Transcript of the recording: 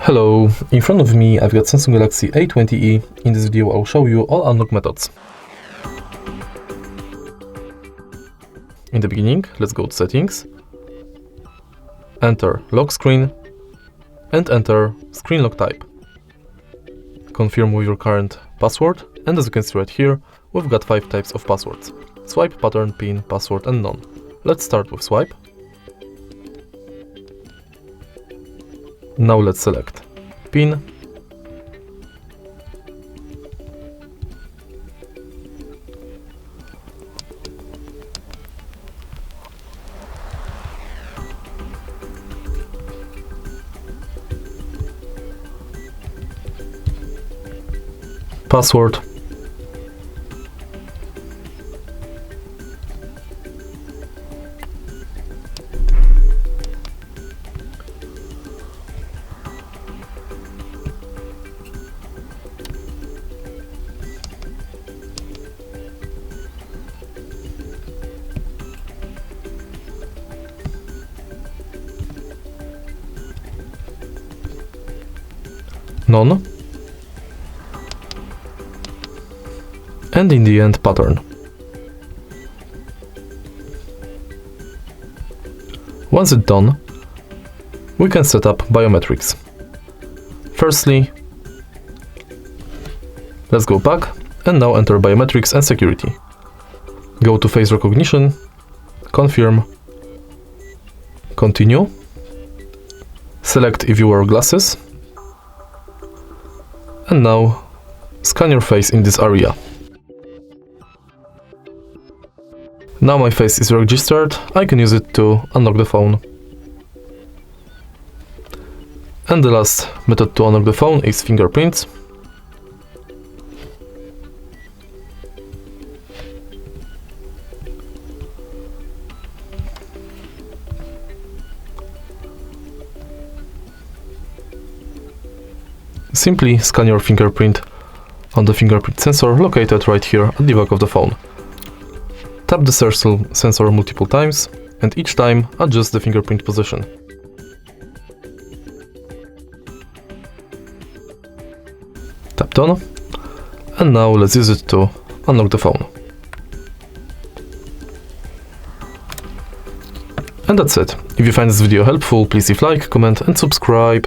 Hello, in front of me I've got Samsung Galaxy A20e. In this video I'll show you all unlock methods. In the beginning, let's go to settings, enter lock screen and enter screen lock type. Confirm with your current password, and as you can see right here, we've got 5 types of passwords: swipe, pattern, pin, password and none. Let's start with swipe. Now let's select pin, password, none, and in the end pattern. Once it's done, we can set up biometrics. Firstly, let's go back and now enter biometrics and security. Go to face recognition, confirm, continue, select if you wear glasses, and now scan your face in this area. Now my face is registered, I can use it to unlock the phone. And the last method to unlock the phone is fingerprints. Simply scan your fingerprint on the fingerprint sensor located right here at the back of the phone. Tap the sensor multiple times and each time adjust the fingerprint position. Tap done, and now let's use it to unlock the phone. And that's it. If you find this video helpful, please leave a like, comment and subscribe.